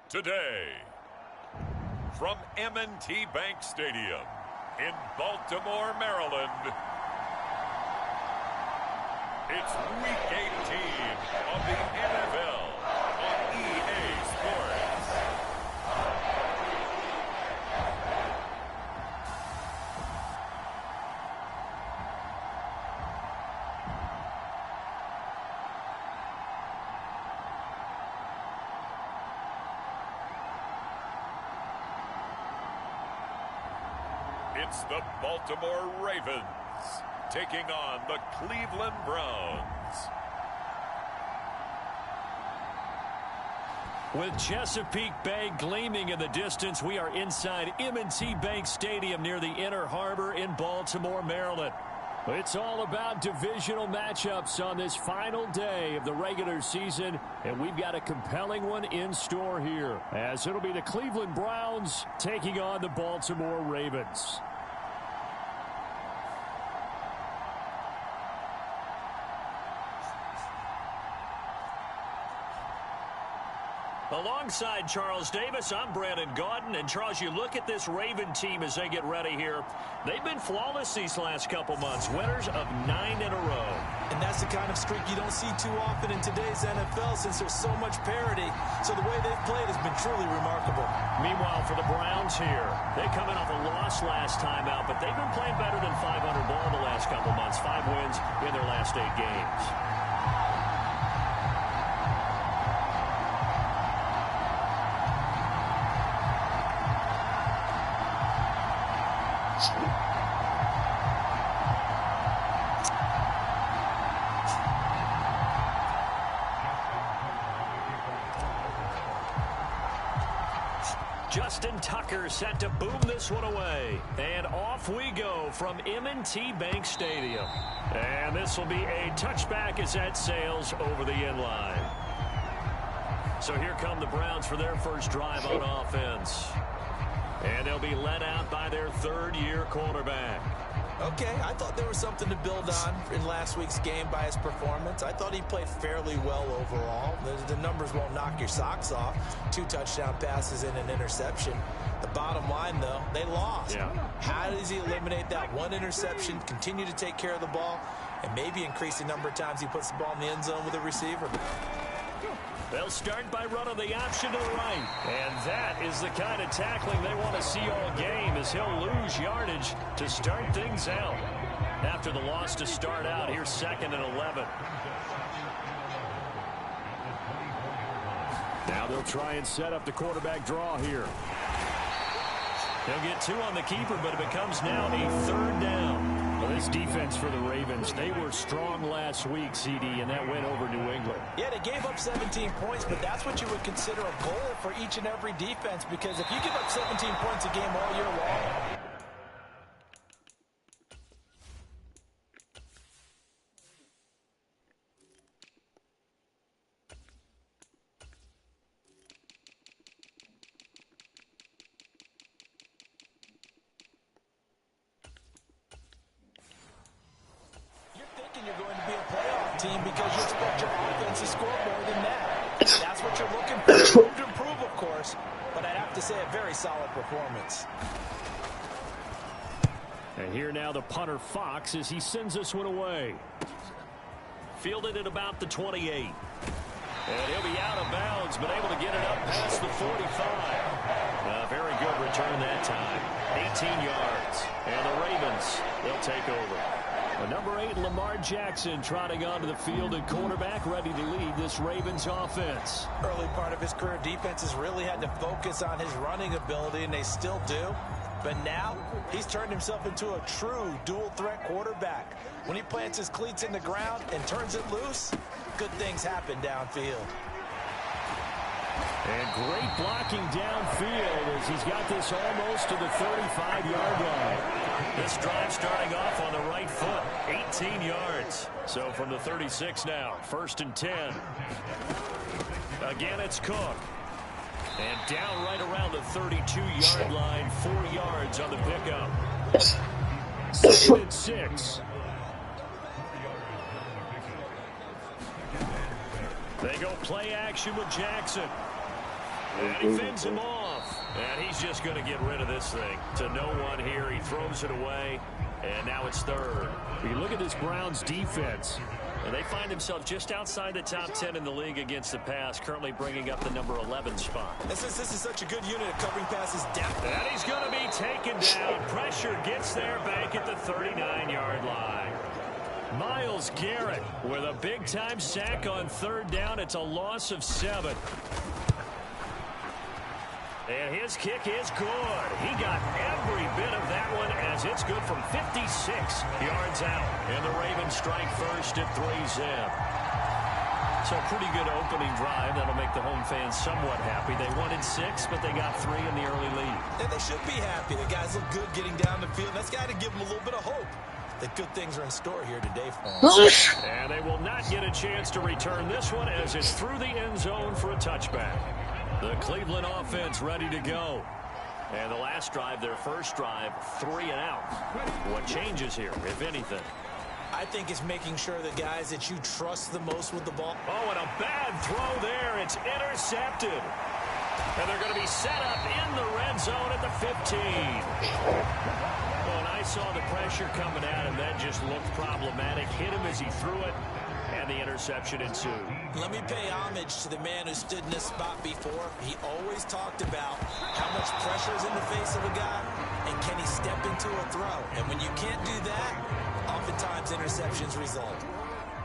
Today, from M&T Bank Stadium in Baltimore, Maryland, it's Week 18 of the NFL on EA Sports. It's the Baltimore Ravens taking on the Cleveland Browns. With Chesapeake Bay gleaming in the distance, we are inside M&T Bank Stadium near the Inner Harbor in Baltimore, Maryland. It's all about divisional matchups on this final day of the regular season, and we've got a compelling one in store here, as it'll be the Cleveland Browns taking on the Baltimore Ravens. Alongside Charles Davis, I'm Brandon Gaudin. And Charles, you look at this Raven team as they get ready here. They've been flawless these last couple months, winners of 9 in a row. And that's the kind of streak you don't see too often in today's NFL since there's so much parity. So the way they've played has been truly remarkable. Meanwhile, for the Browns here, they come in off a loss last time out, but they've been playing better than 500 ball the last couple months. 5 wins in their last 8 games. Justin Tucker set to boom this one away. And off we go from M&T Bank Stadium. And this will be a touchback as that sails over the end line. So here come the Browns for their first drive on offense. And they'll be led out by their third-year quarterback. Okay, I thought there was something to build on in last week's game by his performance. I thought he played fairly well overall. The numbers won't knock your socks off. 2 touchdown passes and an interception. The bottom line, though, they lost. Yeah. How does he eliminate that one interception, continue to take care of the ball, and maybe increase the number of times he puts the ball in the end zone with a receiver? They'll start by running the option to the right. And that is the kind of tackling they want to see all game, as he'll lose yardage to start things out. After the loss to start out, here's 2nd and 11. Now they'll try and set up the quarterback draw here. They'll get 2 on the keeper, but it becomes now a 3rd down. Well, this defense for the Ravens, they were strong last week, CD, and that went over New England. Yeah, they gave up 17 points, but that's what you would consider a goal for each and every defense, because if you give up 17 points a game all year long, you're going to be a playoff team because you expect your offense to score more than that. That's what you're looking for. Room to improve, of course, but I'd have to say a very solid performance. And here now the punter Fox as he sends this one away. Fielded at about the 28. And he'll be out of bounds, but able to get it up past the 45. A very good return that time. 18 yards. And the Ravens, they'll take over. Number 8, Lamar Jackson, trotting onto the field at quarterback, ready to lead this Ravens offense. Early part of his career, defenses really had to focus on his running ability, and they still do. But now, he's turned himself into a true dual-threat quarterback. When he plants his cleats in the ground and turns it loose, good things happen downfield. And great blocking downfield as he's got this almost to the 35-yard line. This drive starting off on the right foot. 18 17 yards. So from the 36 now, 1st and 10. Again, it's Cook. And down right around the 32-yard line, 4 yards on the pickup. 2nd and 6. They go play action with Jackson. And he fends him off. And he's just going to get rid of this thing. To no one here. He throws it away. And now it's 3rd. You look at this Browns defense. And they find themselves just outside the top 10 in the league against the pass, currently bringing up the number 11 spot. This is such a good unit of covering passes down. And he's going to be taken down. Pressure gets there back at the 39-yard line. Myles Garrett with a big-time sack on 3rd down. It's a loss of 7. And his kick is good. He got every bit of that one as it's good from 56 yards out. And the Ravens strike first at 3-zip. So a pretty good opening drive. That'll make the home fans somewhat happy. They wanted 6, but they got 3 in the early lead. And they should be happy. The guys look good getting down the field. That's got to give them a little bit of hope that good things are in store here today for them. And they will not get a chance to return this one as it's through the end zone for a touchback. The Cleveland offense ready to go. And the last drive, their first drive, 3 and out. What changes here, if anything? I think it's making sure the guys that you trust the most with the ball. Oh, and a bad throw there. It's intercepted. And they're going to be set up in the red zone at the 15. Well, and I saw the pressure coming at him. That just looked problematic. Hit him as he threw it. And the interception ensued. Let me pay homage to the man who stood in this spot before. He always talked about how much pressure is in the face of a guy and can he step into a throw. And when you can't do that, oftentimes interceptions result.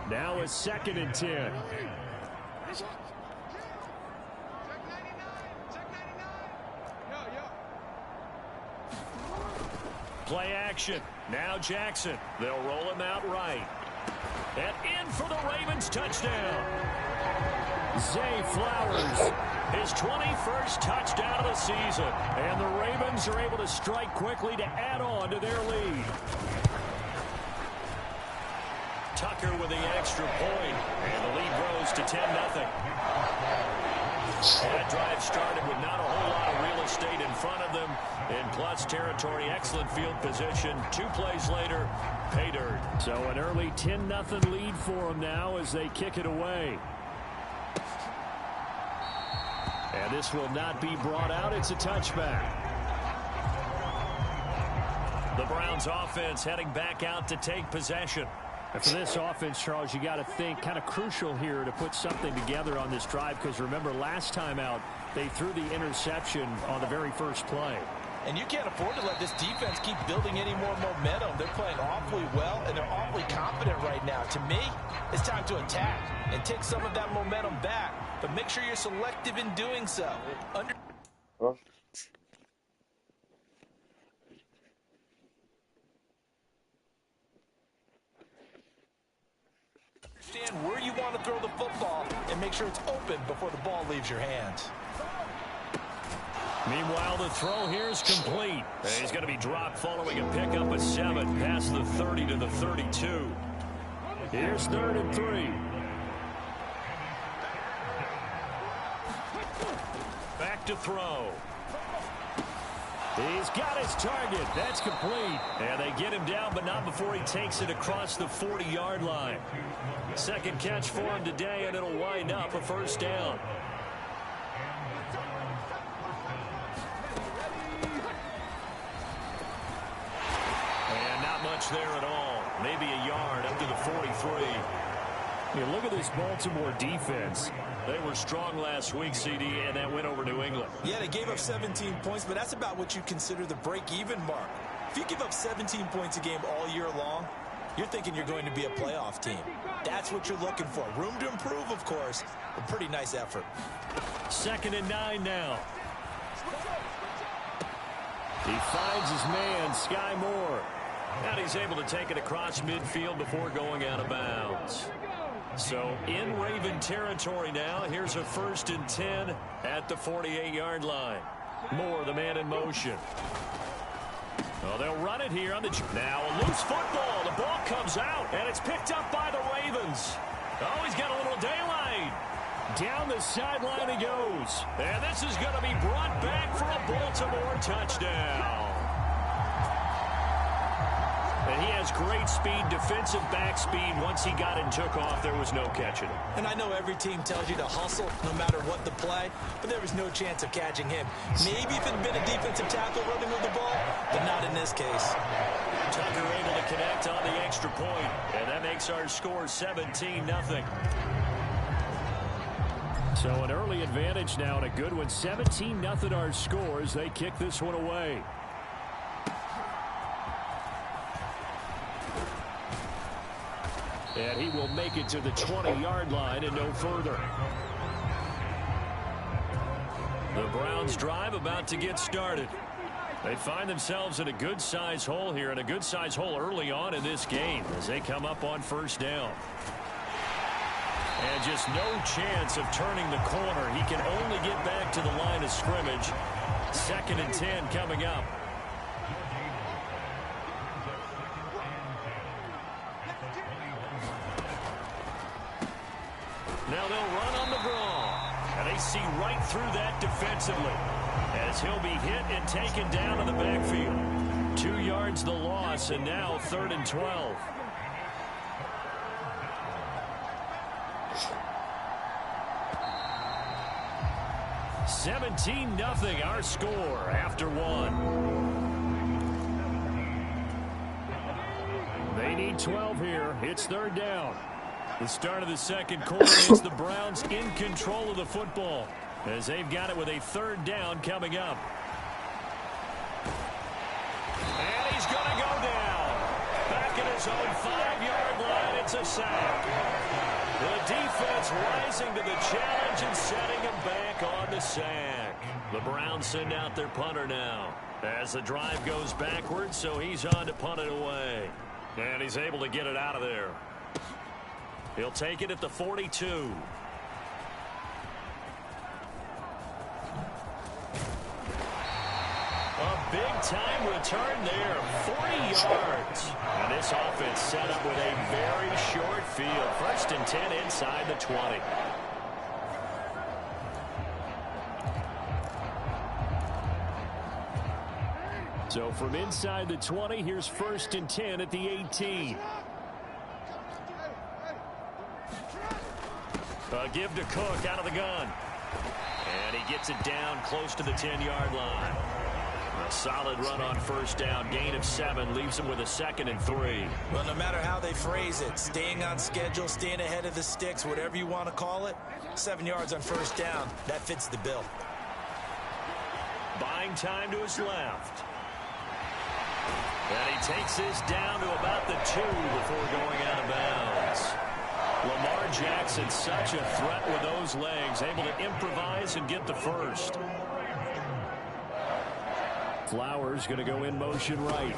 Now it's 2nd and 10. Play action. Now Jackson. They'll roll him out right. And in for the Ravens touchdown. Zay Flowers, his 21st touchdown of the season. And the Ravens are able to strike quickly to add on to their lead. Tucker with the extra point. And the lead grows to 10-0. That drive started with not a whole lot of real estate in front of them. In plus territory, excellent field position. 2 plays later, pay dirt. So an early 10-0 lead for them now as they kick it away. And this will not be brought out. It's a touchback. The Browns offense heading back out to take possession. And for this offense, Charles, you got to think kind of crucial here to put something together on this drive, because remember last time out they threw the interception on the very first play. And you can't afford to let this defense keep building any more momentum. They're playing awfully well, and they're awfully confident right now. To me, it's time to attack and take some of that momentum back. But make sure you're selective in doing so. Understand where you want to throw the football and make sure it's open before the ball leaves your hands. Meanwhile, the throw here is complete. He's going to be dropped following a pickup of 7 past the 30 to the 32. Here's 3rd and 3. Back to throw. He's got his target. That's complete. And they get him down, but not before he takes it across the 40-yard line. Second catch for him today, and it'll wind up a 1st down. Much there at all. Maybe a yard up to the 43. You look at this Baltimore defense. They were strong last week, CD, and that went over New England. Yeah, they gave up 17 points, but that's about what you consider the break-even mark. If you give up 17 points a game all year long, you're thinking you're going to be a playoff team. That's what you're looking for. Room to improve, of course, but pretty nice effort. 2nd and 9 now. He finds his man, Sky Moore. And he's able to take it across midfield before going out of bounds. So in Raven territory now. Here's a 1st and 10 at the 48-yard line. Moore, the man in motion. Well, they'll run it here on the... Now a loose football. The ball comes out, and it's picked up by the Ravens. Oh, he's got a little daylight. Down the sideline he goes. And this is going to be brought back for a Baltimore touchdown. And he has great speed, defensive back speed. Once he got and took off, there was no catching him. And I know every team tells you to hustle no matter what the play, but there was no chance of catching him. Maybe if it had been a defensive tackle running with the ball, but not in this case. Tucker able to connect on the extra point, and that makes our score 17-0. So an early advantage now and a good one. 17-0 our scores. They kick this one away. And he will make it to the 20-yard line and no further. The Browns drive about to get started. They find themselves in a good-sized hole here, and a good-sized hole early on in this game as they come up on first down. And just no chance of turning the corner. He can only get back to the line of scrimmage. 2nd and 10 coming up. Now they'll run on the draw. And they see right through that defensively as he'll be hit and taken down in the backfield. 2 yards the loss, and now 3rd and 12. $17-0 our score after 1. They need 12 here. It's 3rd down. The start of the second quarter is the Browns in control of the football as they've got it with a 3rd down coming up. And he's going to go down. Back at his own 5-yard line, it's a sack. The defense rising to the challenge and setting him back on the sack. The Browns send out their punter now as the drive goes backwards, so he's on to punt it away. And he's able to get it out of there. He'll take it at the 42. A big-time return there, 40 yards. And this offense set up with a very short field. 1st and 10 inside the 20. So from inside the 20, here's 1st and 10 at the 18. Give to Cook out of the gun. And he gets it down close to the 10-yard line. A solid run on first down. Gain of 7 leaves him with a 2nd and 3. Well, no matter how they phrase it, staying on schedule, staying ahead of the sticks, whatever you want to call it, 7 yards on first down, that fits the bill. Buying time to his left. And he takes this down to about the 2 before going out of bounds. Lamar Jackson, such a threat with those legs, able to improvise and get the first. Flowers going to go in motion right.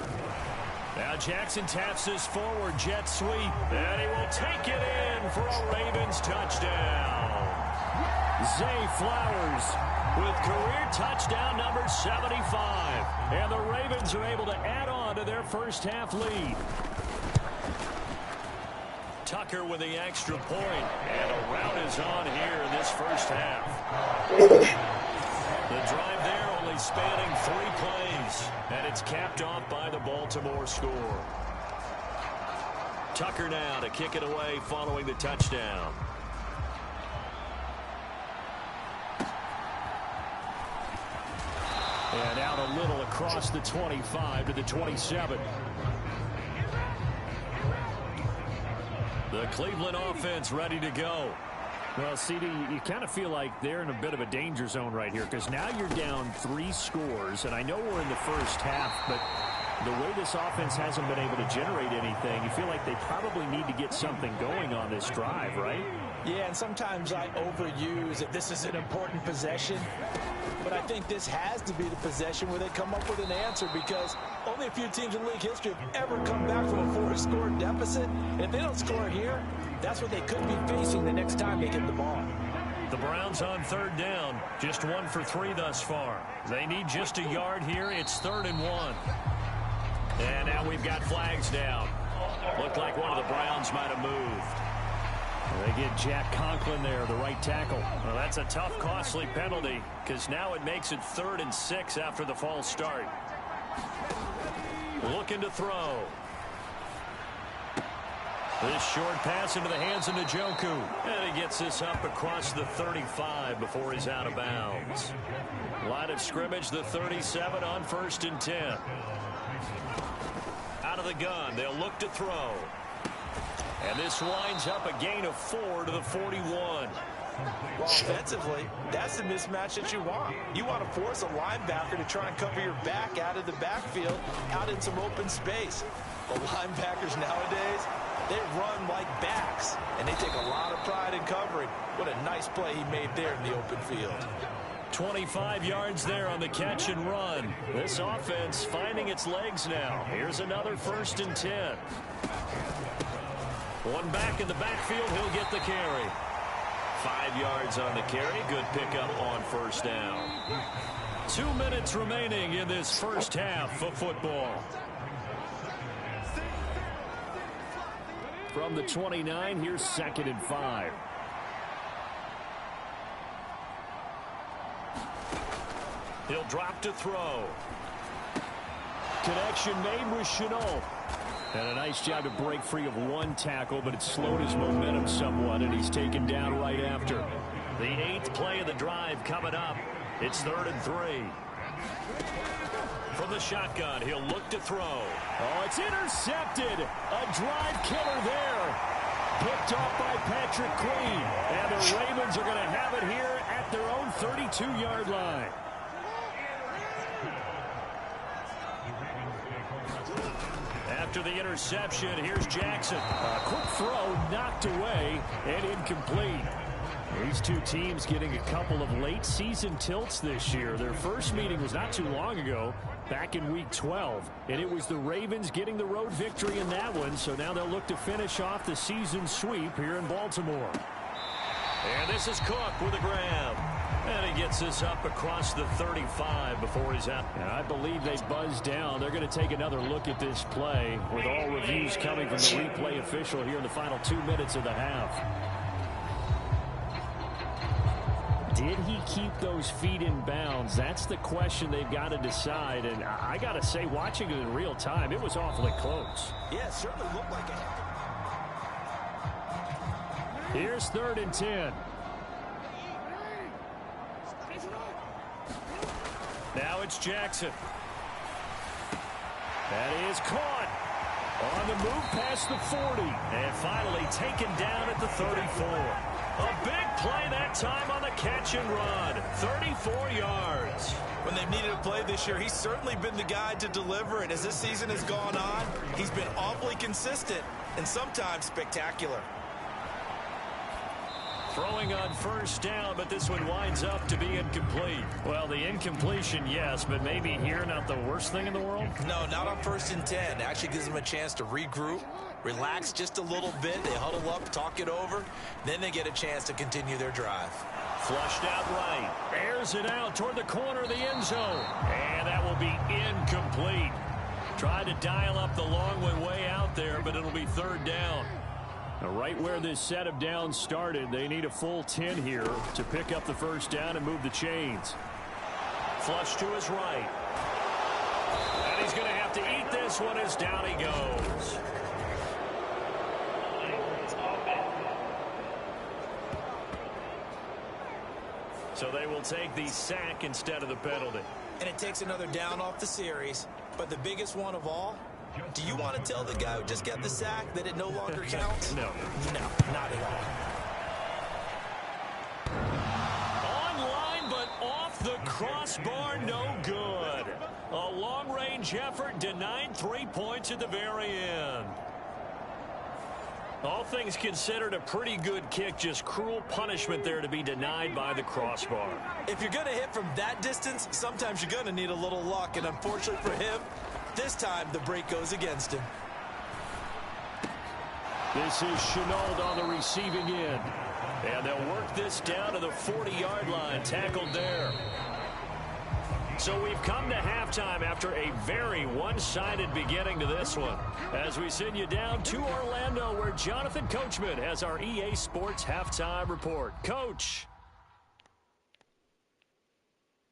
Now Jackson taps this forward jet sweep, and he will take it in for a Ravens touchdown. Zay Flowers with career touchdown number 75. And the Ravens are able to add on to their first half lead. Tucker with the extra point, and a rout is on here in this first half. The drive there only spanning 3 plays, and it's capped off by the Baltimore score. Tucker now to kick it away following the touchdown. And out a little across the 25 to the 27. The Cleveland offense ready to go. Well, CD, you kind of feel like they're in a bit of a danger zone right here because now you're down 3 scores, and I know we're in the first half, but the way this offense hasn't been able to generate anything, you feel like they probably need to get something going on this drive, right? Yeah, and sometimes I overuse if this is an important possession, but I think this has to be the possession where they come up with an answer because only a few teams in league history have ever come back from a 4-score deficit. And if they don't score here, that's what they could be facing the next time they get the ball. The Browns on 3rd down, just 1 for 3 thus far. They need just a yard here. It's 3rd and 1. And now we've got flags down. Looked like one of the Browns might have moved. They get Jack Conklin there, the right tackle. Well, that's a tough, costly penalty because now it makes it 3rd and 6 after the false start. Looking to throw. This short pass into the hands of Njoku. And he gets this up across the 35 before he's out of bounds. Line of scrimmage, the 37 on 1st and 10. Out of the gun, they'll look to throw. And this winds up a gain of 4 to the 41. Well, offensively, that's the mismatch that you want. You want to force a linebacker to try and cover your back out of the backfield, out in some open space. The linebackers nowadays, they run like backs, and they take a lot of pride in covering. What a nice play he made there in the open field. 25 yards there on the catch and run. This offense finding its legs now. Here's another 1st and 10. One back in the backfield, he'll get the carry. 5 yards on the carry. Good pickup on 1st down. 2 minutes remaining in this first half of football. From the 29, here's 2nd and 5. He'll drop to throw. Connection made with Shenault. And a nice job to break free of one tackle, but it slowed his momentum somewhat, and he's taken down right after. The 8th play of the drive coming up. It's 3rd and 3. From the shotgun, he'll look to throw. Oh, it's intercepted. A drive killer there. Picked off by Patrick Queen. And the Ravens are going to have it here at their own 32-yard line. After the interception, here's Jackson. A quick throw knocked away and incomplete. These two teams getting a couple of late season tilts this year. Their first meeting was not too long ago, back in week 12. And it was the Ravens getting the road victory in that one. So now they'll look to finish off the season sweep here in Baltimore. And this is Cook with a grab. And he gets this up across the 35 before he's out. And I believe they buzzed down. They're going to take another look at this play with all reviews coming from the replay official here in the final 2 minutes of the half. Did he keep those feet in bounds? That's the question they've got to decide. And I got to say, watching it in real time, it was awfully close. Yeah, it certainly looked like it. Here's 3rd and 10. Now it's Jackson. That is caught. On the move past the 40. And finally taken down at the 34. A big play that time on the catch and run. 34 yards. When they've needed a play this year, he's certainly been the guy to deliver. And as this season has gone on, he's been awfully consistent and sometimes spectacular. Throwing on 1st down, but this one winds up to be incomplete. Well, the incompletion, yes, but maybe here not the worst thing in the world? No, not on 1st and 10. It actually gives them a chance to regroup, relax just a little bit. They huddle up, talk it over. Then they get a chance to continue their drive. Flushed out right. Airs it out toward the corner of the end zone. And that will be incomplete. Tried to dial up the long one way out there, but it'll be 3rd down. Now, right where this set of downs started, they need a full 10 here to pick up the 1st down and move the chains. Flush to his right. And he's going to have to eat this one as down he goes. So they will take the sack instead of the penalty. And it takes another down off the series. But the biggest one of all, do you want to tell the guy who just got the sack that it no longer counts? No. No, not at all. Online, but off the crossbar, no good. A long-range effort denied 3 points at the very end. All things considered, a pretty good kick, just cruel punishment there to be denied by the crossbar. If you're going to hit from that distance, sometimes you're going to need a little luck, and unfortunately for him, this time the break goes against him. This is Shenault on the receiving end. And they'll work this down to the 40-yard line, tackled there. So we've come to halftime after a very one-sided beginning to this one. As we send you down to Orlando, where Jonathan Coachman has our EA Sports Halftime Report. Coach.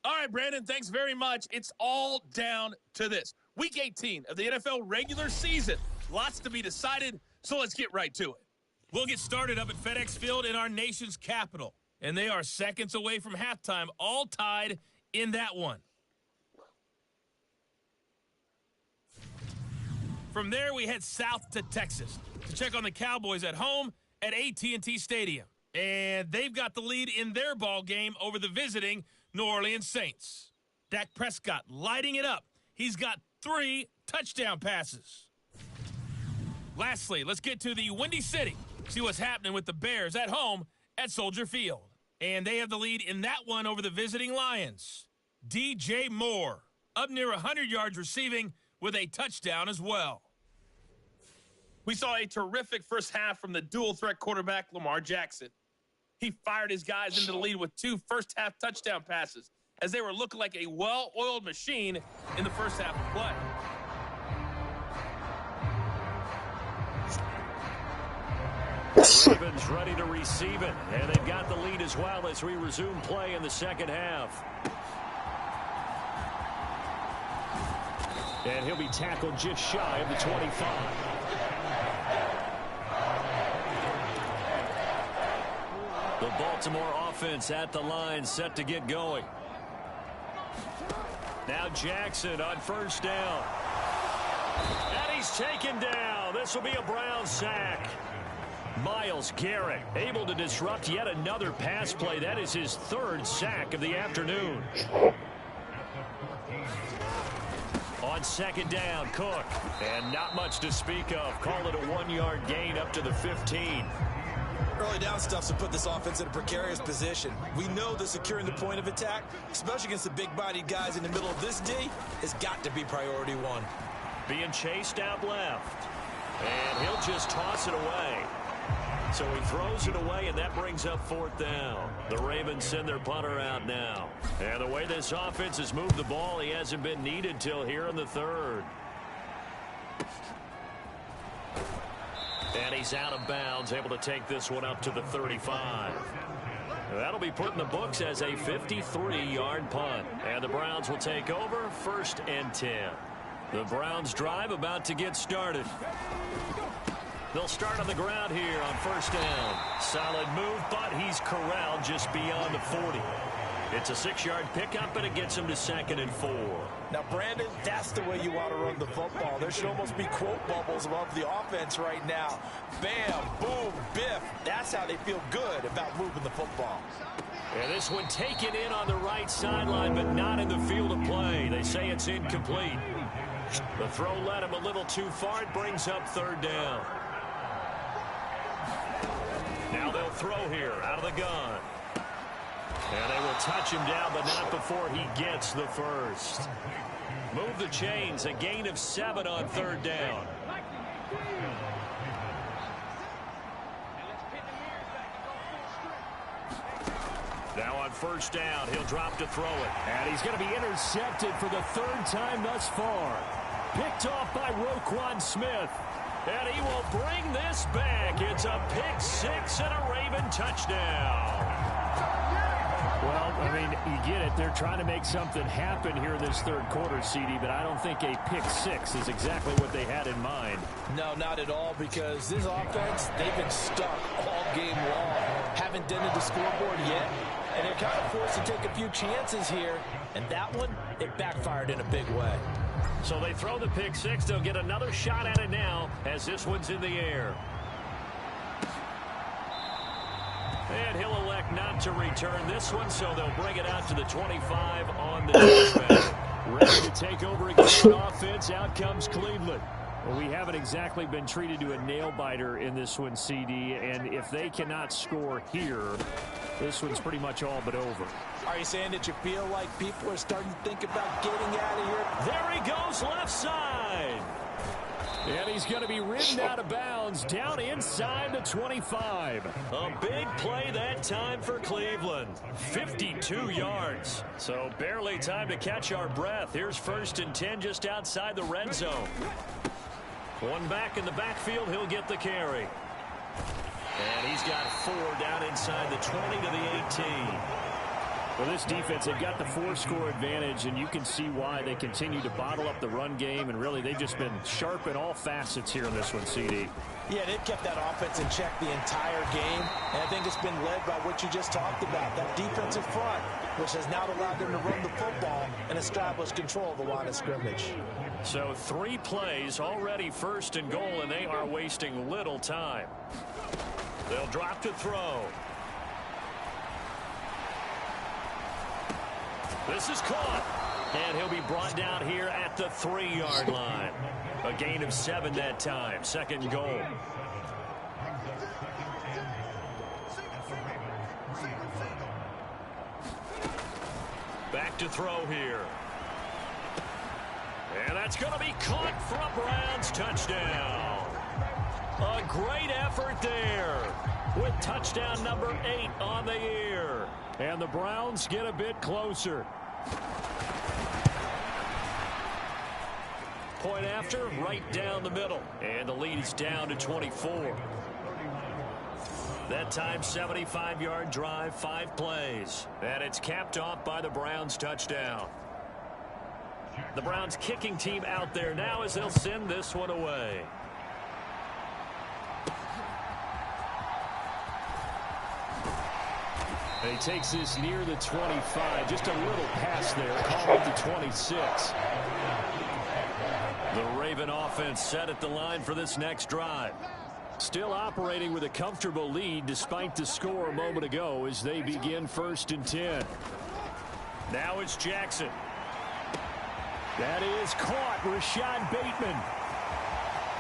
All right, Brandon, thanks very much. It's all down to this. Week 18 of the NFL regular season. Lots to be decided, so let's get right to it. We'll get started up at FedEx Field in our nation's capital. And they are seconds away from halftime, all tied in that one. From there, we head south to Texas to check on the Cowboys at home at AT&T Stadium. And they've got the lead in their ball game over the visiting New Orleans Saints. Dak Prescott lighting it up. He's got 3 touchdown passes. Lastly, let's get to the Windy City. See what's happening with the Bears at home at Soldier Field. And they have the lead in that one over the visiting Lions. DJ Moore up near 100 yards receiving with a touchdown as well. We saw a terrific first half from the dual-threat quarterback, Lamar Jackson. He fired his guys into the lead with 2 first-half touchdown passes as they were looking like a well-oiled machine in the first half of play. The Ravens ready to receive it, and they've got the lead as well as we resume play in the second half. And he'll be tackled just shy of the 25. The Baltimore offense at the line, set to get going. Now Jackson on first down. And he's taken down. This will be a Brown sack. Myles Garrett able to disrupt yet another pass play. That is his 3rd sack of the afternoon. On second down, Cook. And not much to speak of. Call it a 1-yard gain up to the 15. Early down stuff to put this offense in a precarious position. We know that securing the point of attack, especially against the big-bodied guys in the middle of this D, has got to be priority 1. Being chased out left. And he'll just toss it away. So he throws it away, and that brings up 4th down. The Ravens send their punter out now. And the way this offense has moved the ball, he hasn't been needed till here in the 3rd. And he's out of bounds, able to take this one up to the 35. That'll be put in the books as a 53-yard punt. And the Browns will take over, 1st and 10. The Browns drive about to get started. They'll start on the ground here on first down. Solid move, but he's corralled just beyond the 40. It's a 6-yard pickup, and it gets him to 2nd and 4. Now, Brandon, that's the way you want to run the football. There should almost be quote bubbles above the offense right now. Bam, boom, biff. That's how they feel good about moving the football. And this one taken in on the right sideline, but not in the field of play. They say it's incomplete. The throw led him a little too far. It brings up 3rd down. Now they'll throw here out of the gun. And they will touch him down, but not before he gets the 1st. Move the chains, a gain of 7 on 3rd down. Now on first down, he'll drop to throw it. And he's going to be intercepted for the 3rd time thus far. Picked off by Roquan Smith. And he will bring this back. It's a pick 6 and a Raven touchdown. Well, I mean, you get it. They're trying to make something happen here this 3rd quarter, CD, but I don't think a pick 6 is exactly what they had in mind. No, not at all, because this offense, they've been stuck all game long. Haven't dented the scoreboard yet, and they're kind of forced to take a few chances here. And that one, it backfired in a big way. So they throw the pick 6. They'll get another shot at it now as this one's in the air. And he'll elect not to return this one, so they'll bring it out to the 25 on the touchback. Ready to take over again on offense. Out comes Cleveland. Well, we haven't exactly been treated to a nail-biter in this one, CD, and if they cannot score here, this one's pretty much all but over. Are you saying that you feel like people are starting to think about getting out of here? There he goes, left side. And he's going to be ridden out of bounds down inside the 25. A big play that time for Cleveland. 52 yards. So barely time to catch our breath. Here's 1st and 10 just outside the red zone. One back in the backfield. He'll get the carry. And he's got 4 down inside the 20 to the 18. Well, this defense, they've got the 4-score advantage, and you can see why they continue to bottle up the run game, and really they've just been sharp in all facets here in this one, CD. Yeah, they've kept that offense in check the entire game, and I think it's been led by what you just talked about, that defensive front, which has now allowed them to run the football and establish control of the line of scrimmage. So 3 plays, already 1st and goal, and they are wasting little time. They'll drop to throw. This is caught. And he'll be brought down here at the 3-yard line. A gain of 7 that time. 2nd and goal. Back to throw here. And that's going to be caught for a Browns touchdown. A great effort there with touchdown number 8 on the year. And the Browns get a bit closer. Point after, right down the middle. And the lead is down to 24. That time, 75-yard drive, 5 plays. And it's capped off by the Browns touchdown. The Browns kicking team out there now as they'll send this one away. And he takes this near the 25. Just a little pass there. Call it the 26. The Raven offense set at the line for this next drive. Still operating with a comfortable lead despite the score a moment ago as they begin 1st and 10. Now it's Jackson. That is caught. Rashad Bateman.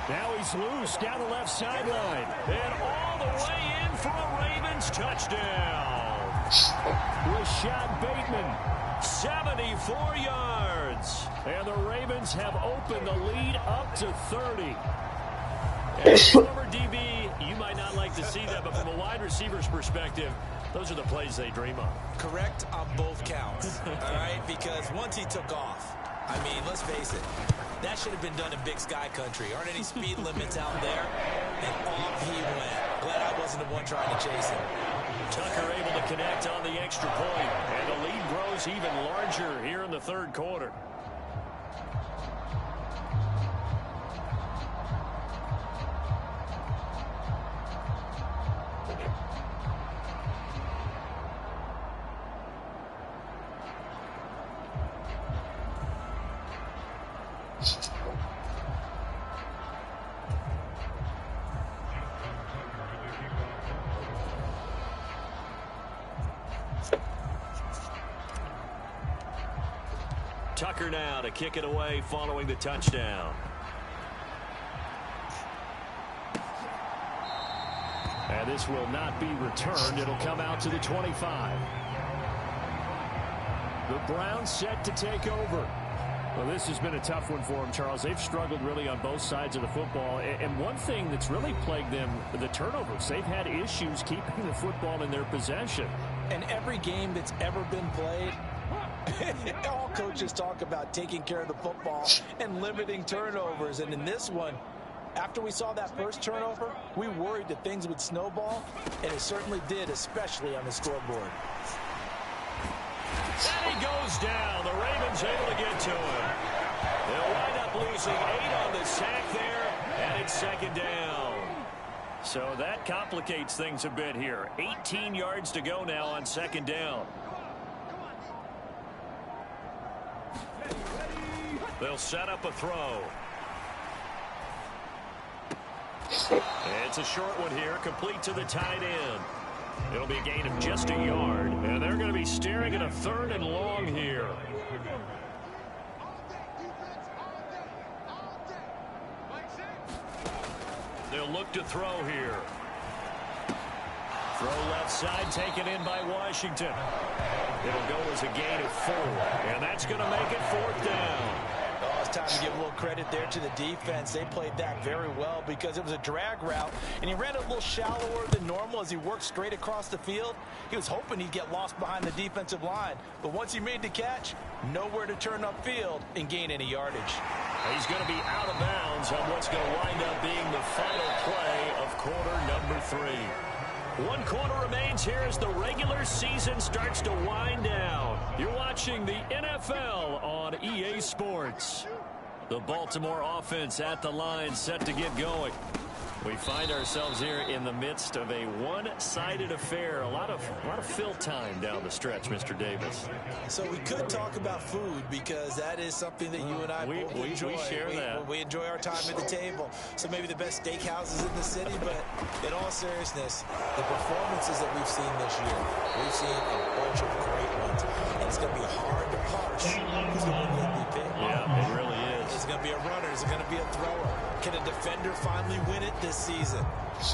Now he's loose down the left sideline. And all the way in for a Ravens touchdown. Rashad Bateman. 74 yards. And the Ravens have opened the lead up to 30. As a former DB, you might not like to see that, but from a wide receiver's perspective, those are the plays they dream of. Correct on both counts, all right? Because once he took off, I mean, let's face it, that should have been done in Big Sky country. Aren't any speed limits out there? And off he went. Glad I wasn't the one trying to chase him. Tucker able to connect on the extra point, and the lead grows even larger here in the 3rd quarter. Tucker now to kick it away following the touchdown. And this will not be returned. It'll come out to the 25. The Browns set to take over. Well, this has been a tough one for them, Charles. They've struggled really on both sides of the football. And one thing that's really plagued them, the turnovers. They've had issues keeping the football in their possession. And every game that's ever been played, all coaches talk about taking care of the football and limiting turnovers. And in this one, after we saw that first turnover, we worried that things would snowball, and it certainly did, especially on the scoreboard. And he goes down. The Ravens able to get to him. They'll wind up losing 8 on the sack there, and it's 2nd down. So that complicates things a bit here. 18 yards to go now on 2nd down. They'll set up a throw. It's a short one here, complete to the tight end. It'll be a gain of just a yard, and they're going to be staring at a 3rd and long here. They'll look to throw here. Throw left side, taken in by Washington. It'll go as a gain of 4, and that's going to make it 4th down. Oh, it's time to give a little credit there to the defense. They played that very well because it was a drag route, and he ran a little shallower than normal as he worked straight across the field. He was hoping he'd get lost behind the defensive line, but once he made the catch, nowhere to turn upfield and gain any yardage. He's going to be out of bounds on what's going to wind up being the final play of quarter number 3. 1 quarter remains here as the regular season starts to wind down. You're watching the NFL on EA Sports. The Baltimore offense at the line, set to get going. We find ourselves here in the midst of a one-sided affair. A lot of fill time down the stretch, Mr. Davis. So we could talk about food because that is something that you and I both enjoy. We share that. We enjoy our time at the table. So maybe the best steakhouses in the city, but in all seriousness, the performances that we've seen this year, we've seen a bunch of great ones. And it's going to be hard to parse who's going to win the MVP. Yeah, it really is. Is it going to be a runner? Is it going to be a thrower? Can a defender finally win it this season?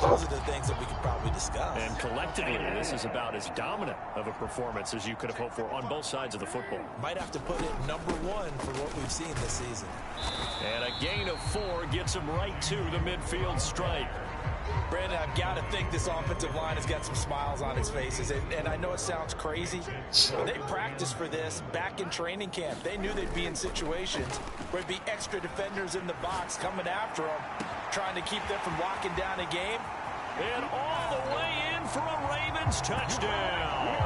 Those are the things that we could probably discuss. And collectively, this is about as dominant of a performance as you could have hoped for on both sides of the football. Might have to put it number 1 for what we've seen this season. And a gain of 4 gets him right to the midfield stripe. Brandon, I've got to think this offensive line has got some smiles on its faces. And I know it sounds crazy, but they practiced for this back in training camp. They knew they'd be in situations where there'd be extra defenders in the box coming after them, trying to keep them from locking down a game. And all the way in for a Ravens touchdown.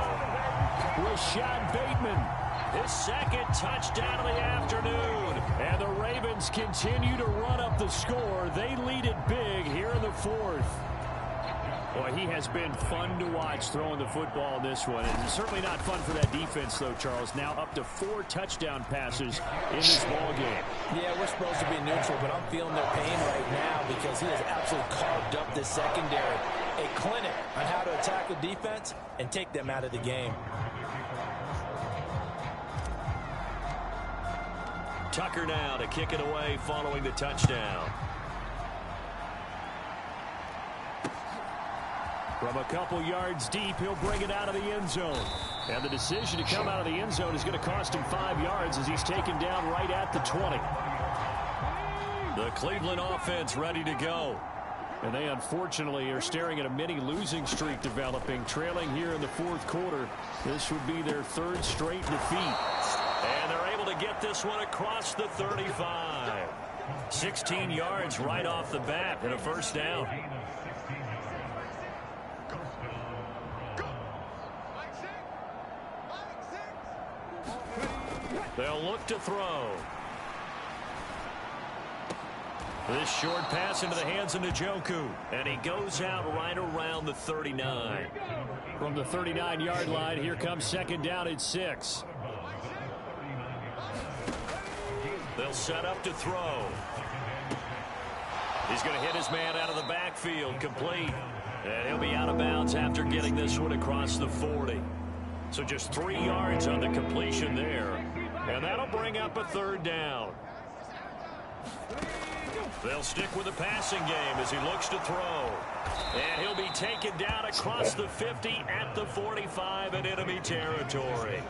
Rashad Bateman, his second touchdown of the afternoon. And the Ravens continue to run up the score. They lead it big here in the 4th. Boy, he has been fun to watch throwing the football in this one. And it's certainly not fun for that defense, though, Charles. Now up to 4 touchdown passes in this ball game. Yeah, we're supposed to be neutral, but I'm feeling their pain right now because he has absolutely carved up this secondary. A clinic on how to attack the defense and take them out of the game. Tucker now to kick it away following the touchdown. From a couple yards deep, he'll bring it out of the end zone. And the decision to come out of the end zone is going to cost him 5 yards as he's taken down right at the 20. The Cleveland offense ready to go. And they unfortunately are staring at a mini losing streak developing, trailing here in the 4th quarter. This would be their 3rd straight defeat. And they're able to get this one across the 35. 16 yards right off the bat and a first down. They'll look to throw. This short pass into the hands of Njoku. And he goes out right around the 39. From the 39-yard line, here comes 2nd down and 6. They'll set up to throw. He's going to hit his man out of the backfield, complete. And he'll be out of bounds after getting this one across the 40. So just 3 yards on the completion there. And that'll bring up a 3rd down. They'll stick with the passing game as he looks to throw. And he'll be taken down across the 50 at the 45 in enemy territory.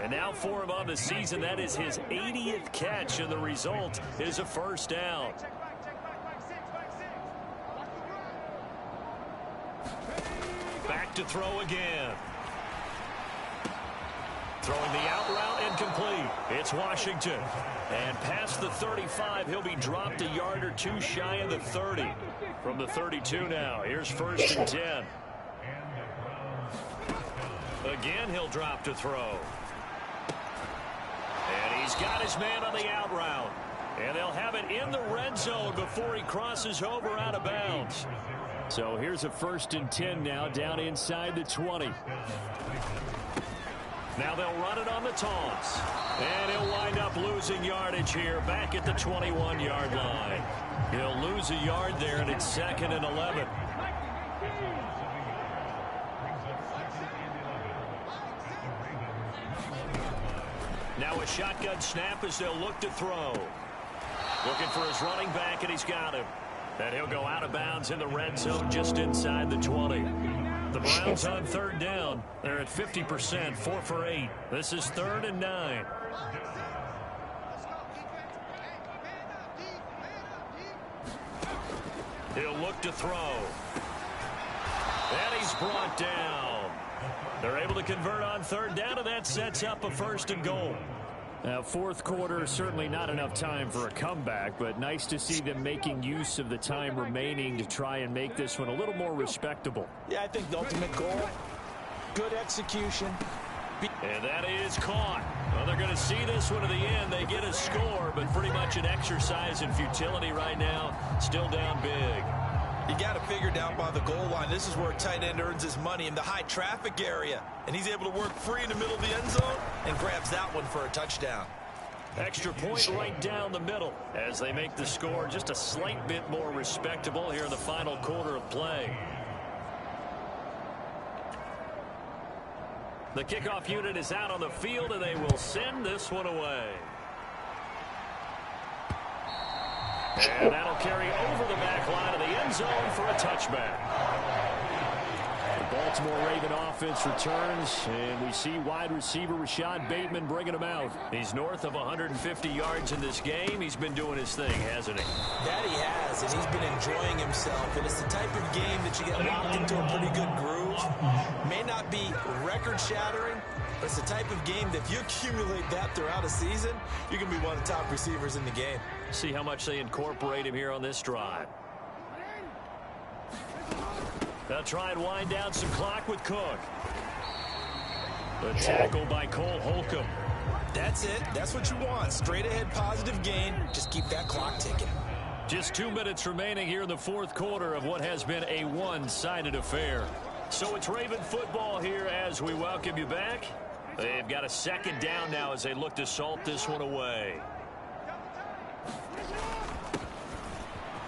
And now for him on the season, that is his 80th catch, and the result is a first down. Back to throw again. Throwing the out route incomplete. It's Washington. And past the 35, he'll be dropped a yard or 2 shy of the 30. From the 32 now, here's 1st and 10. Again, he'll drop to throw. And he's got his man on the out route. And they'll have it in the red zone before he crosses over out of bounds. So here's a 1st and 10 now, down inside the 20. Now they'll run it on the taunts. And he'll wind up losing yardage here back at the 21-yard line. He'll lose a yard there, and it's 2nd and 11. Now a shotgun snap as they'll look to throw. Looking for his running back, and he's got him. And he'll go out of bounds in the red zone just inside the 20. The Browns on 3rd down. They're at 50%, 4 for 8. This is 3rd and 9. He'll look to throw. And he's brought down. They're able to convert on third down, and that sets up a 1st and goal. Fourth quarter, certainly not enough time for a comeback, but nice to see them making use of the time remaining to try and make this one a little more respectable. Yeah, I think the ultimate goal, good execution. And that is caught. Well, they're going to see this one to the end. They get a score, but pretty much an exercise in futility right now. Still down big. You got to figure down by the goal line. This is where a tight end earns his money, in the high traffic area. And he's able to work free in the middle of the end zone and grabs that one for a touchdown. Extra point right down the middle as they make the score just a slight bit more respectable here in the final quarter of play. The kickoff unit is out on the field, and they will send this one away. And that'll carry over the back line of the end zone for a touchback. The Baltimore Raven offense returns, and we see wide receiver Rashad Bateman bringing him out. He's north of 150 yards in this game. He's been doing his thing, hasn't he? That he has, and he's been enjoying himself. And it's the type of game that you get locked into a pretty good groove. May not be record-shattering, but it's the type of game that if you accumulate that throughout a season, you can be one of the top receivers in the game. See how much they incorporate him here on this drive. They'll try and wind down some clock with Cook. The tackle by Cole Holcomb. That's it. That's what you want. Straight ahead positive gain. Just keep that clock ticking. Just 2 minutes remaining here in the fourth quarter of what has been a one-sided affair. So it's Raven football here as we welcome you back. They've got a 2nd down now as they look to salt this one away.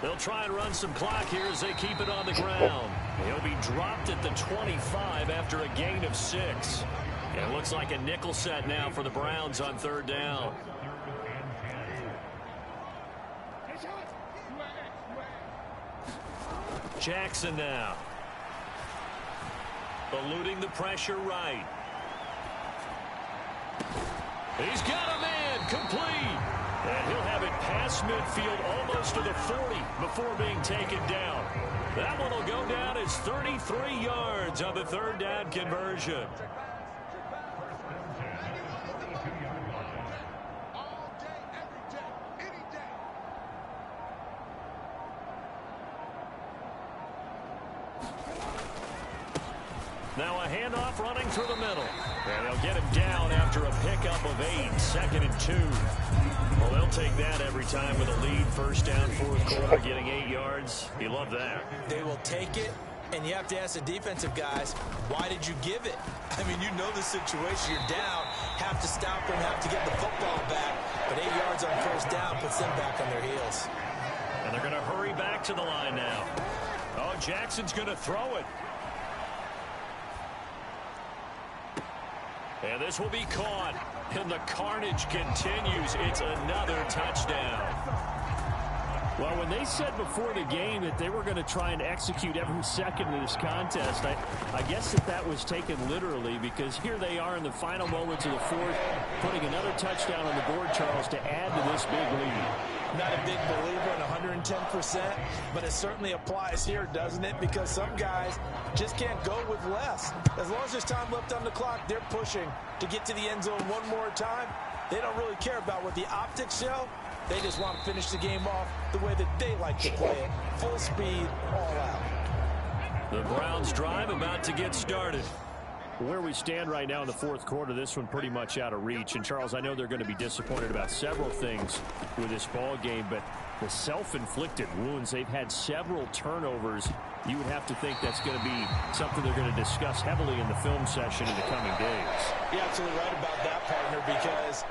They'll try and run some clock here as they keep it on the ground. He'll be dropped at the 25 after a gain of 6. It looks like a nickel set now for the Browns on 3rd down. Jackson now. Eluding the pressure right. He's got a man complete. And he'll have it past midfield almost to the 40 before being taken down. That one will go down as 33 yards on the 3rd down conversion. Now a handoff running through the middle. And they'll get him down after a pickup of 8, 2nd and 2. Well, they'll take that every time with a lead. 1st down, 4th quarter, getting 8 yards. You love that. They will take it, and you have to ask the defensive guys, why did you give it? I mean, you know the situation. You're down, have to stop them, have to get the football back. But 8 yards on 1st down puts them back on their heels. And they're going to hurry back to the line now. Oh, Jackson's going to throw it. And this will be caught. And the carnage continues. It's another touchdown. Well, when they said before the game that they were going to try and execute every second of this contest, I guess that was taken literally, because here they are in the final moments of the 4th, putting another touchdown on the board, Charles, to add to this big lead. Not a big believer in 110%, but it certainly applies here, doesn't it? Because some guys just can't go with less. As long as there's time left on the clock, they're pushing to get to the end zone one more time. They don't really care about what the optics show. They just want to finish the game off the way that they like to play it. Full speed, all out. The Browns drive about to get started. Where we stand right now in the 4th quarter, this one pretty much out of reach. And, Charles, I know they're going to be disappointed about several things with this ball game, but the self-inflicted wounds, they've had several turnovers. You would have to think that's going to be something they're going to discuss heavily in the film session in the coming days. You're absolutely right about that, partner, because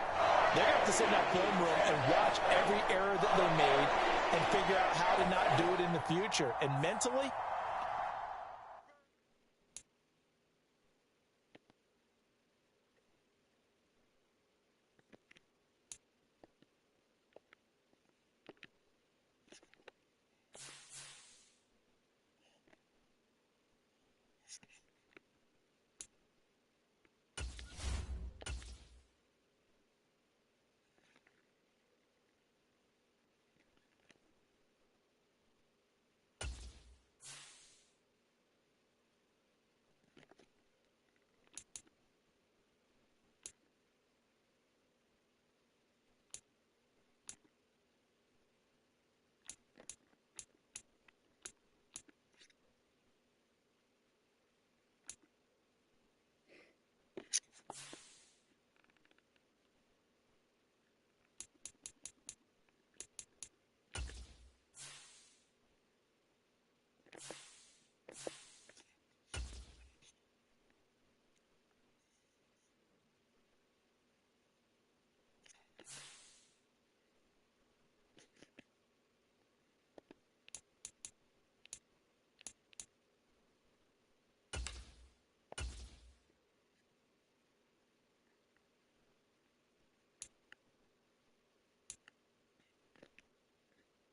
they're going to have to sit in that film room and watch every error that they made and figure out how to not do it in the future. And mentally,